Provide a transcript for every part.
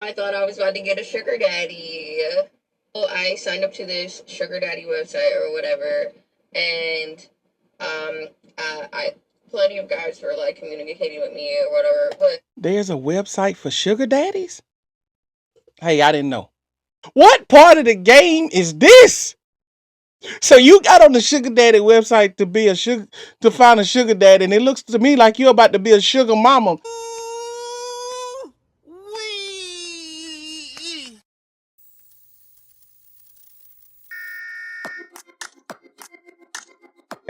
I thought I was about to get a sugar daddy. Well, I signed up to this sugar daddy website or whatever, and I plenty of guys were like communicating with me or whatever. But There's a website for sugar daddies? Hey, I didn't know. What part of the game is this? So you got on the sugar daddy website to find a sugar daddy, and it looks to me like you're about to be a sugar mama.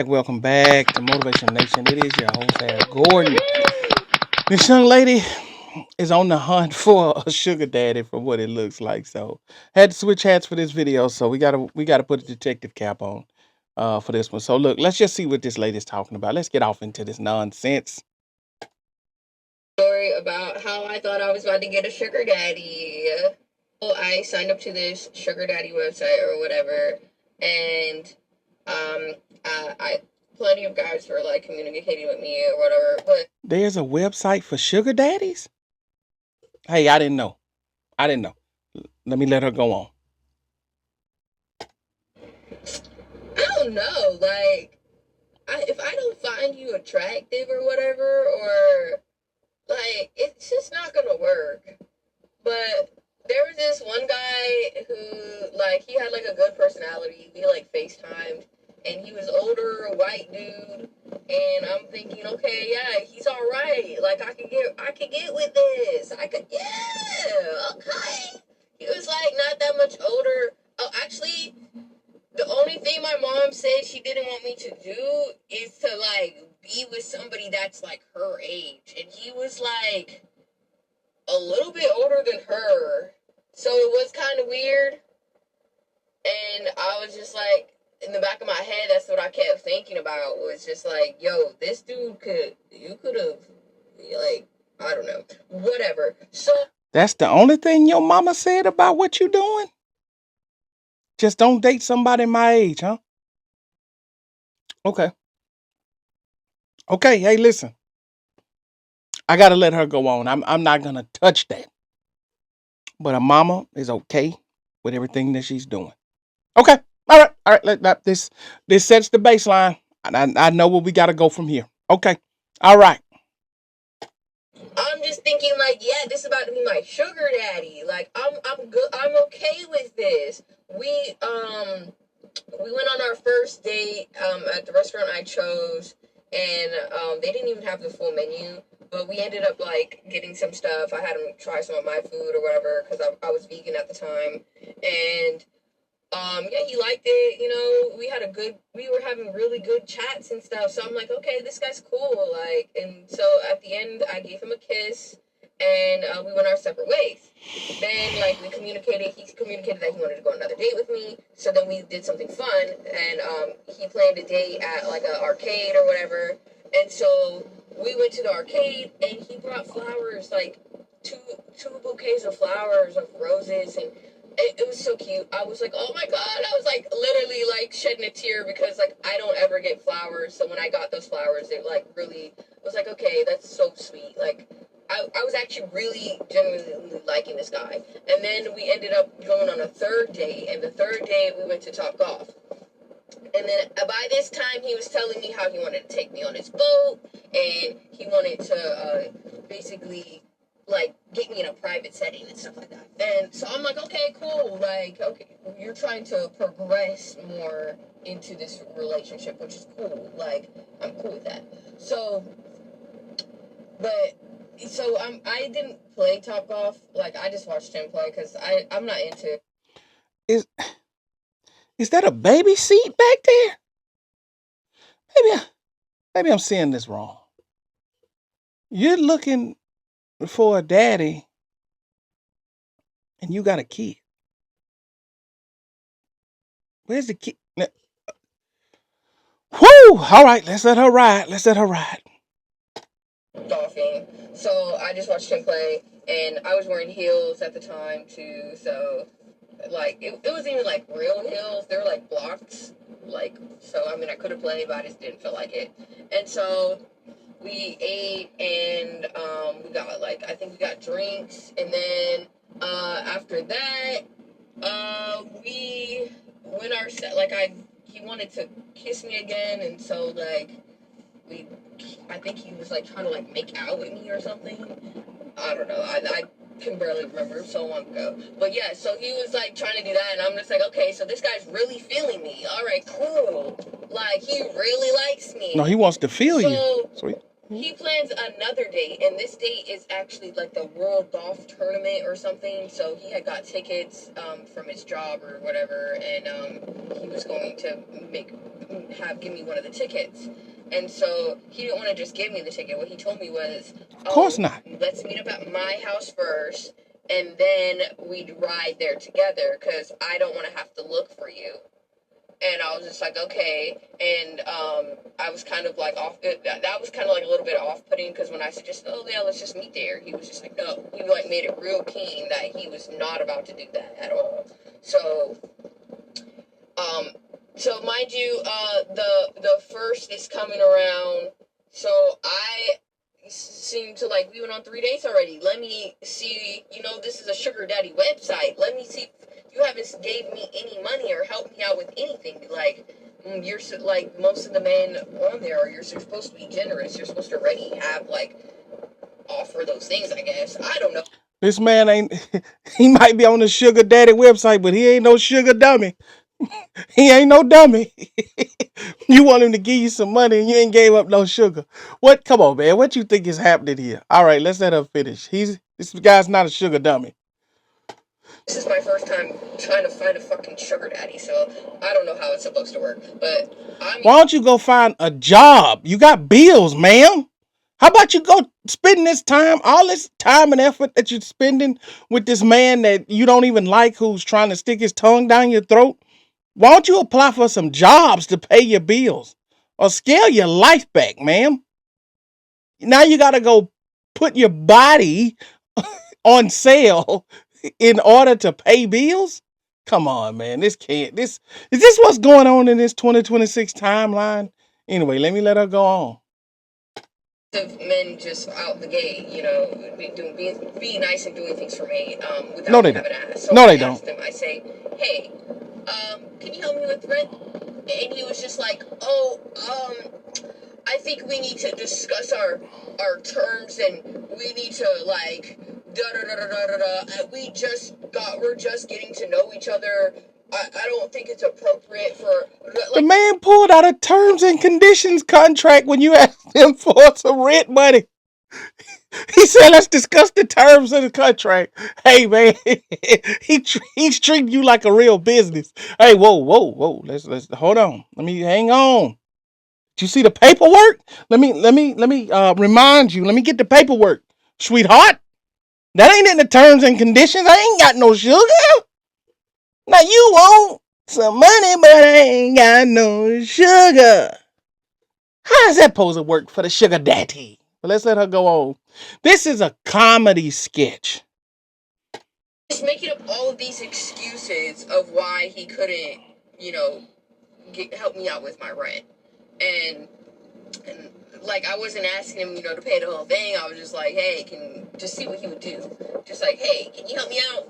Welcome back to Motivation Nation. It is your host, Air Gordon. This young lady is on the hunt for a sugar daddy from what it looks like. So had to switch hats for this video. So we gotta put a detective cap on for this one. So look, let's just see what this lady's talking about. Let's get off into this nonsense. story about how I thought I was about to get a sugar daddy. Well, I signed up to this sugar daddy website or whatever, and I plenty of guys were like communicating with me or whatever. But There's a website for sugar daddies? Hey, I didn't know. I didn't know. Let me let her go on. I don't know, like, if I don't find you attractive or whatever, or like, it's just not gonna work. But there was this one guy who, like, he had like a good personality. We like FaceTimed, and he was older, a white dude. And I'm thinking, okay, yeah, he's all right. Like, I could get with this. Yeah, okay. He was like not that much older. Oh, actually, the only thing my mom said she didn't want me to do is to like be with somebody that's like her age, and he was like a little bit older than her, so it was kind of weird. And I was just like, in the back of my head, that's what I kept thinking about, was just like, yo, this dude you could have, like, I don't know, whatever. So That's the only thing your mama said about what you doing? Just don't date somebody my age, huh? Okay. Okay, hey, listen. I gotta let her go on. I'm not gonna touch that. But a mama is okay with everything that she's doing. Okay. All right. This sets the baseline. I know where we gotta go from here. Okay. All right. I'm just thinking, like, yeah, this is about to be my sugar daddy. Like, I'm good. I'm okay with this. We went on our first date at the restaurant I chose, and they didn't even have the full menu, but we ended up like getting some stuff. I had him try some of my food or whatever because I was vegan at the time, and yeah, he liked it. You know, we were having really good chats and stuff. So I'm like, okay, this guy's cool. Like, and so at the end, I gave him a kiss, and we went our separate ways. Then, like, he communicated that he wanted to go on another date with me. So then we did something fun, and he planned a date at like an arcade or whatever. And so we went to the arcade, and he brought flowers, like two bouquets of flowers, of roses, and it was so cute. I was like, oh my god! I was like literally like shedding a tear because like I don't ever get flowers. So when I got those flowers, it like really was like, okay, that's so sweet. Like I was actually really genuinely liking this guy. And then we ended up going on a third date, and the third date we went to Top Golf. And then by this time, he was telling me how he wanted to take me on his boat, and he wanted to basically like get me in a private setting and stuff like that. And so I'm like, okay, cool. Like, okay, you're trying to progress more into this relationship, which is cool. Like, I'm cool with that. So, but I didn't play Top Golf. Like, I just watched him play because I'm not into it. Is is that a baby seat back there? Maybe maybe I'm seeing this wrong. You're looking for a daddy and you got a kid. Where's the kid? Whoo! All right, let's let her ride. Let's let her ride. Golfing. So I just watched him play, and I was wearing heels at the time too. So like it wasn't even like real heels; they were like blocks. Like, so I mean, I could have played, but I just didn't feel like it. And so we ate, and we got like, I think we got drinks, and then after that, we when our set like he wanted to kiss me again, and so like we I think he was like trying to like make out with me or something. I don't know. I can barely remember, so long ago. But yeah, so he was like trying to do that, and I'm just like, okay, so this guy's really feeling me. All right, cool. Like he really likes me. No, he wants to feel you. So Sweet. he plans another date, and this date is actually like the World Golf Tournament or something. So he had got tickets from his job or whatever, and he was going to give me one of the tickets. And so he didn't want to just give me the ticket. What he told me was, of course not. Let's meet up at my house first, and then we'd ride there together because I don't want to have to look for you. And I was just like, okay. And I was kind of like off. That was kind of like a little bit off-putting because when I suggested, oh yeah, let's just meet there, he was just like, no. He like made it real keen that he was not about to do that at all. So mind you, the first is coming around. So I seem to like we went on 3 dates already. Let me see. This is a sugar daddy website. Let me see. You haven't gave me any money or helped me out with anything. Like, you're like most of the men on there you're supposed to be generous. You're supposed to already have like offer those things, I guess. I don't know. This man he might be on the sugar daddy website, but he ain't no sugar dummy. He ain't no dummy. You want him to give you some money and you ain't gave up no sugar. What? Come on, man. What you think is happening here? All right, let's let her finish. This guy's not a sugar dummy. This is my first time trying to find a fucking sugar daddy, so I don't know how it's supposed to work. But why don't you go find a job? You got bills, ma'am. How about you go spend all this time and effort that you're spending with this man that you don't even like, who's trying to stick his tongue down your throat? Why don't you apply for some jobs to pay your bills or scale your life back, ma'am? Now you got to go put your body on sale in order to pay bills? Come on, man. Is this what's going on in this 2026 timeline? Anyway, let me let her go on. Of men just out the gate, being nice and doing things for me, without no, they having don't. to ask. So no, I they asked don't. him, I say, hey, can you help me with rent? And he was just like, oh, I think we need to discuss our terms, and we need to like we're just getting to know each other. I don't think it's appropriate for the man pulled out a terms and conditions contract when you asked him for some rent money. He said, let's discuss the terms of the contract. Hey, man, he's treating you like a real business. Hey, whoa. Let's hold on. Let me hang on. Did you see the paperwork? Let me remind you. Let me get the paperwork, sweetheart. That ain't in the terms and conditions. I ain't got no sugar. Now you want some money, but I ain't got no sugar. How is that supposed to work for the sugar daddy? But let's let her go on. This is a comedy sketch. Just making up all of these excuses of why he couldn't, help me out with my rent. And like I wasn't asking him, to pay the whole thing. I was just like, hey, just see what he would do. Just like, hey, can you help me out?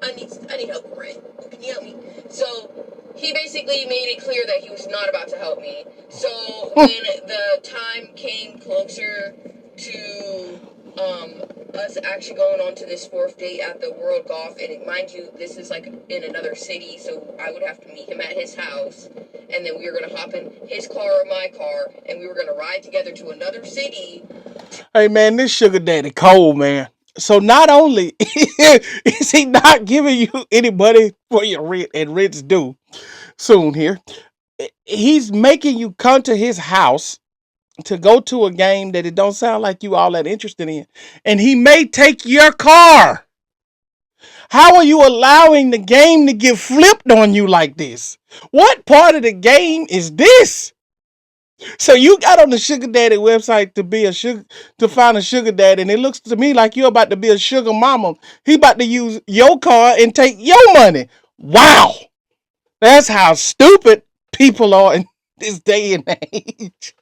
I need help with rent. Can you help me? So he basically made it clear that he was not about to help me. So when the time came closer to us actually going on to this 4th date at the World Golf, and mind you, this is like in another city, so I would have to meet him at his house, and then we were gonna hop in his car or my car, and we were gonna ride together to another city. Hey man, this sugar daddy cold, man. So not only is he not giving you any money for your rent, and rent's due soon here, he's making you come to his house to go to a game that it don't sound like you all that interested in. And he may take your car. How are you allowing the game to get flipped on you like this? What part of the game is this? So you got on the sugar daddy website to find a sugar daddy, and it looks to me like you're about to be a sugar mama. He about to use your car and take your money. Wow. That's how stupid people are in this day and age.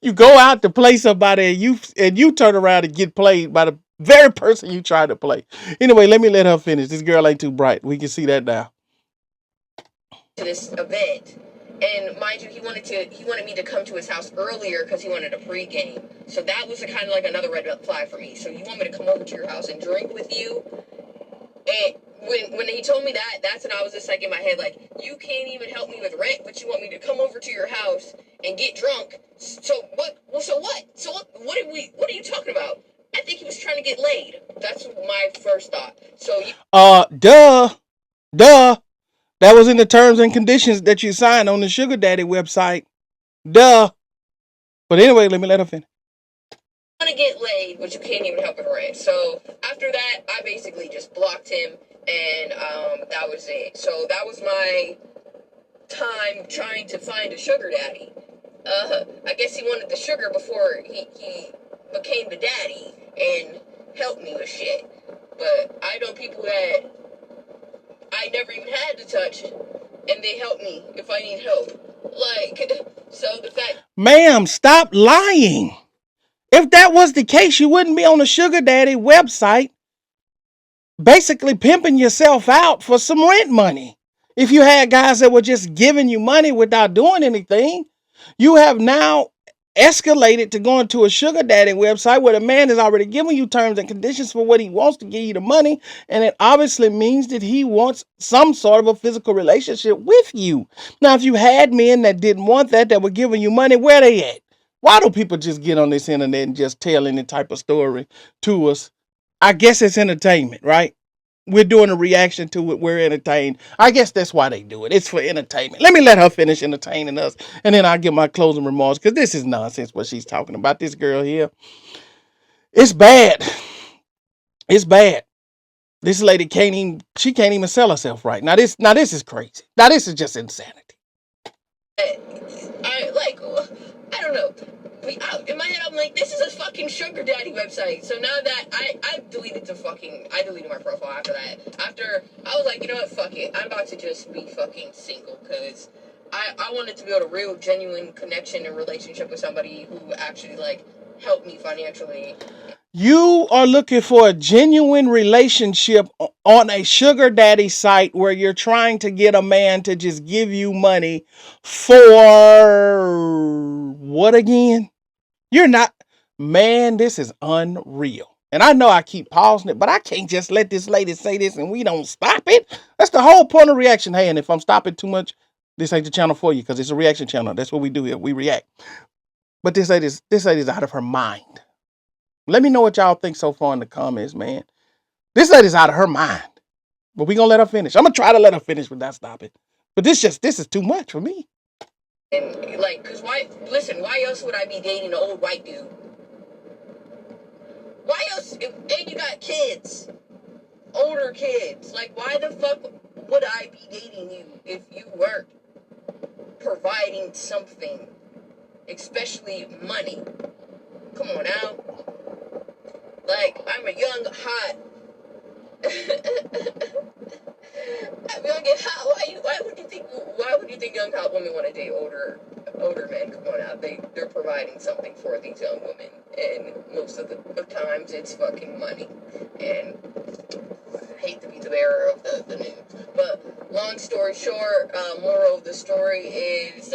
You go out to play somebody and you turn around and get played by the Very person you tried to play. Anyway, let me let her finish. This girl ain't too bright. We can see that now. To this event. And mind you, he wanted me to come to his house earlier because he wanted a pregame. So that was a kind of like another red flag for me. So you want me to come over to your house and drink with you? And when he told me that, that's when I was just like in my head, like, you can't even help me with rent, but you want me to come over to your house and get drunk. So what? Well, so what? So what are you talking about? I think he was trying to get laid. That's my first thought. So duh. That was in the terms and conditions that you signed on the Sugar Daddy website. Duh. But anyway, let me let her finish. Want to get laid, but you can't even help it rent. So after that, I basically just blocked him, and that was it. So that was my time trying to find a sugar daddy. I guess he wanted the sugar before he became the daddy and helped me with shit. But I know people that I never even had to touch, and they help me if I need help. Like, so the fact... Ma'am, stop lying. If that was the case, you wouldn't be on the Sugar Daddy website basically pimping yourself out for some rent money. If you had guys that were just giving you money without doing anything, you have now escalated to going to a Sugar Daddy website where the man has already given you terms and conditions for what he wants to give you the money, and it obviously means that he wants some sort of a physical relationship with you. Now, if you had men that didn't want that were giving you money, where they at? Why do people just get on this internet and just tell any type of story to us? I guess it's entertainment, right? We're doing a reaction to it. We're entertained. I guess that's why they do it. It's for entertainment. Let me let her finish entertaining us, and then I'll give my closing remarks, because this is nonsense what she's talking about. This girl here, it's bad. It's bad. This lady can't even sell herself right. Now this is crazy. Now this is just insanity. I don't know. In my head, I'm like, this is a fucking sugar daddy website. So now that I deleted my profile after that. After I was like, you know what, fuck it. I'm about to just be fucking single, because I wanted to build a real genuine connection and relationship with somebody who actually like helped me financially. You are looking for a genuine relationship on a sugar daddy site where you're trying to get a man to just give you money for what again? You're not, man, this is unreal. And I know I keep pausing it, but I can't just let this lady say this and we don't stop it. That's the whole point of reaction. Hey, and if I'm stopping too much, this ain't the channel for you, because it's a reaction channel. That's what we do here. We react. But this lady's out of her mind. Let me know what y'all think so far in the comments, man. This lady's out of her mind. But we gonna let her finish. I'm gonna try to let her finish without stopping. But this is too much for me. And like, cause why else would I be dating an old white dude? Why else? And you got kids, older kids. Like, why the fuck would I be dating you if you weren't providing something, especially money? Come on now. Like, I'm a young, hot. I'm young and hot. Why would you think young, hot women want to date older men? Come on now. They're providing something for these young women, and most of the times it's fucking money. And I hate to be the bearer of the news, but long story short, moral of the story is,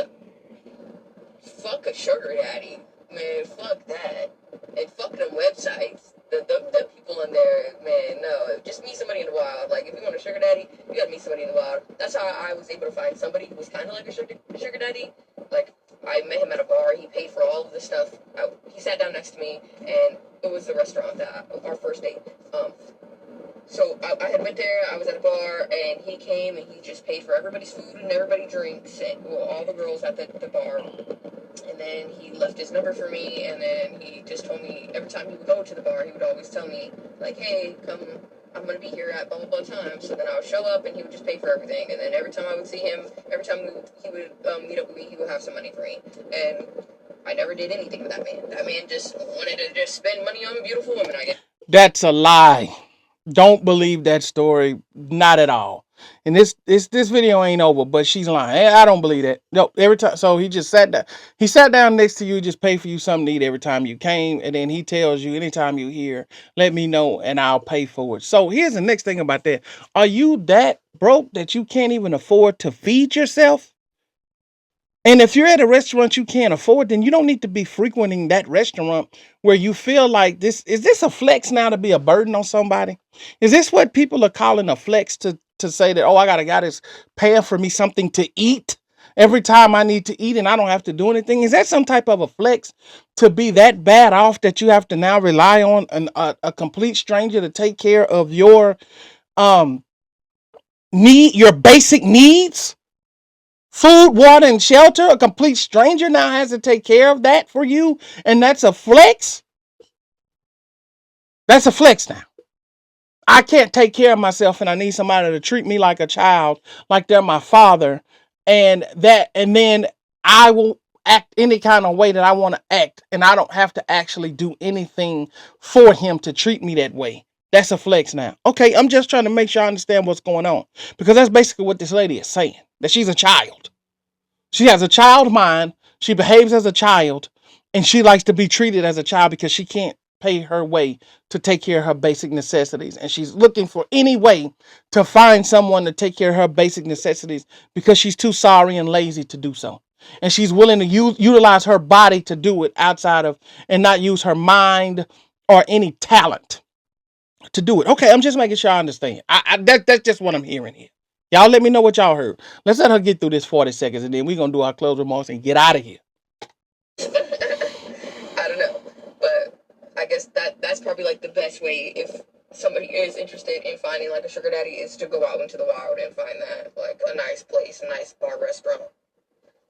fuck a sugar daddy, man. Fuck that, and fuck them websites. The people in there, man, no. Just meet somebody in the wild. Like, if you want a sugar daddy, you gotta meet somebody in the wild. That's how I was able to find somebody who was kind of like a sugar daddy. Like, I met him at a bar. He paid for all of the stuff. He sat down next to me, and it was the restaurant our first date. So I had went there. I was at a bar, and he came, and he just paid for everybody's food and everybody's drinks, and all the girls at the bar. And then he left his number for me, and then he just told me every time he would go to the bar, he would always tell me, like, hey, come, I'm going to be here at blah, blah, blah time. So then I would show up, and he would just pay for everything. And then every time I would see him, every time he would meet up with me, he would have some money for me. And I never did anything with that man. That man just wanted to just spend money on beautiful women, I guess. That's a lie. Don't believe that story, not at all. And this video ain't over, but she's lying. I don't believe that. No, every time. So he just sat down. He sat down next to you, just pay for you something to eat every time you came, and then he tells you anytime you here, let me know and I'll pay for it. So here's the next thing about that. Are you that broke that you can't even afford to feed yourself? And if you're at a restaurant you can't afford, then you don't need to be frequenting that restaurant where you feel like this is this a flex now to be a burden on somebody? Is this what people are calling a flex to say that, oh, I got a guy that's paying for me something to eat every time I need to eat and I don't have to do anything? Is that some type of a flex to be that bad off that you have to now rely on a complete stranger to take care of your um your basic needs? Food, water, and shelter. A complete stranger now has to take care of that for you. And that's a flex. That's a flex now. I can't take care of myself and I need somebody to treat me like a child, like they're my father. And then I will act any kind of way that I want to act. And I don't have to actually do anything for him to treat me that way. That's a flex now. Okay, I'm just trying to make sure I understand what's going on. Because that's basically what this lady is saying. That she's a child. She has a child mind. She behaves as a child, and she likes to be treated as a child because she can't pay her way to take care of her basic necessities. And she's looking for any way to find someone to take care of her basic necessities because she's too sorry and lazy to do so. And she's willing to utilize her body to do it outside of and not use her mind or any talent to do it. Okay, I'm just making sure I understand. That's just what I'm hearing here. Y'all let me know what y'all heard. Let's let her get through this 40 seconds and then we're going to do our closing remarks and get out of here. I don't know, but I guess that's probably like the best way if somebody is interested in finding like a sugar daddy is to go out into the wild and find that like a nice place, a nice bar restaurant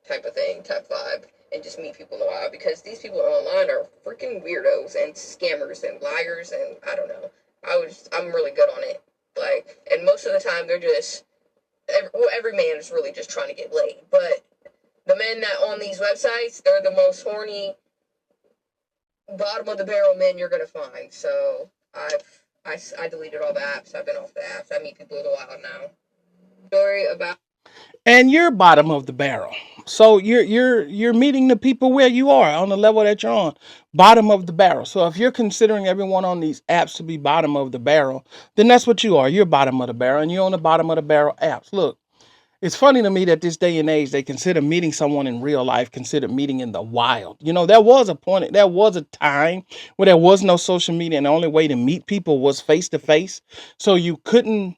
type of thing, type vibe, and just meet people in the wild because these people online are freaking weirdos and scammers and liars and I don't know. I'm really good on it. Like, and most of the time they're just every man is really just trying to get laid, but the men that on these websites, they're the most horny, bottom of the barrel men you're gonna find. So I deleted all the apps. I've been off the apps. I meet people in the wild now. Story about And you're bottom of the barrel. So you're meeting the people where you are on the level that you're on, bottom of the barrel. So if you're considering everyone on these apps to be bottom of the barrel, then that's what you are. You're bottom of the barrel and you're on the bottom of the barrel apps. Look, it's funny to me that this day and age they consider meeting someone in real life considered meeting in the wild. You know, there was a time where there was no social media and the only way to meet people was face to face. So you couldn't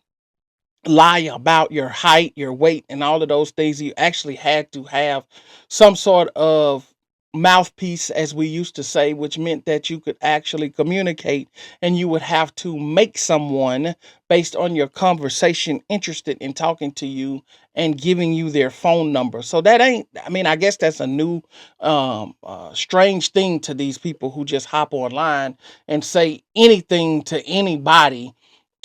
lie about your height, your weight, and all of those things. You actually had to have some sort of mouthpiece, as we used to say, which meant that you could actually communicate and you would have to make someone, based on your conversation, interested in talking to you and giving you their phone number. So that ain't, I mean, I guess that's a new, strange thing to these people who just hop online and say anything to anybody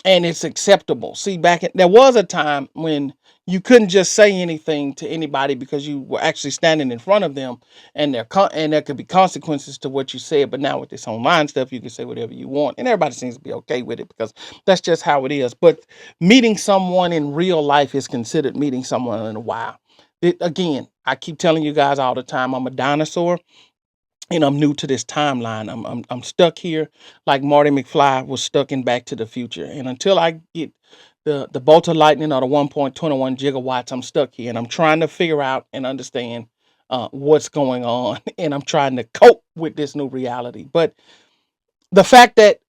and it's acceptable. See, there was a time when you couldn't just say anything to anybody because you were actually standing in front of them, and there could be consequences to what you said. But now with this online stuff, you can say whatever you want, and everybody seems to be okay with it because that's just how it is. But meeting someone in real life is considered meeting someone in a while. Again, I keep telling you guys all the time, I'm a dinosaur and I'm new to this timeline. I'm stuck here like Marty McFly was stuck in Back to the Future. And until I get the bolt of lightning or the 1.21 gigawatts, I'm stuck here and I'm trying to figure out and understand what's going on. And I'm trying to cope with this new reality. But the fact that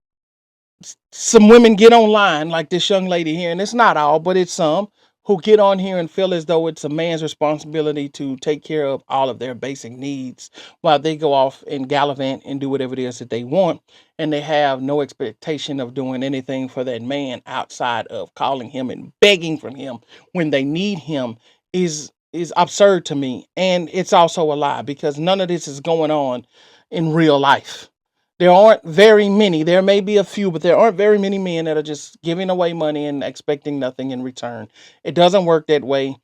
some women get online like this young lady here, and it's not all, but it's some who get on here and feel as though it's a man's responsibility to take care of all of their basic needs while they go off and gallivant and do whatever it is that they want, and they have no expectation of doing anything for that man outside of calling him and begging from him when they need him is absurd to me. And it's also a lie because none of this is going on in real life. There aren't very many. There may be a few, but there aren't very many men that are just giving away money and expecting nothing in return. It doesn't work that way.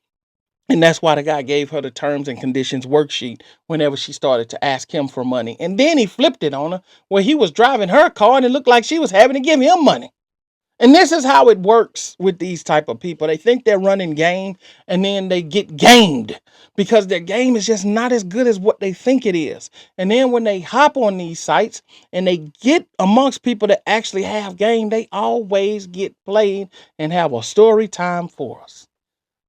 And that's why the guy gave her the terms and conditions worksheet whenever she started to ask him for money. And then he flipped it on her where he was driving her car and it looked like she was having to give him money. And this is how it works with these type of people. They think they're running game and then they get gamed because their game is just not as good as what they think it is. And then when they hop on these sites and they get amongst people that actually have game, they always get played and have a story time for us.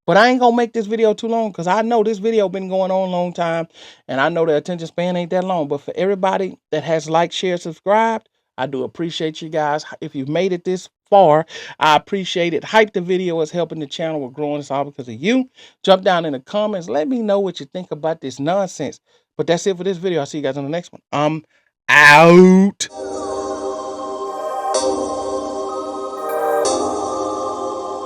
But I ain't gonna make this video too long because I know this video been going on a long time and I know the attention span ain't that long. But for everybody that has liked, shared, subscribed, I do appreciate you guys. If you've made it this far, I appreciate it. Hype the video is helping the channel. We're growing. It's all because of you. Jump down in the comments. Let me know what you think about this nonsense. But that's it for this video. I'll see you guys on the next one. I'm out.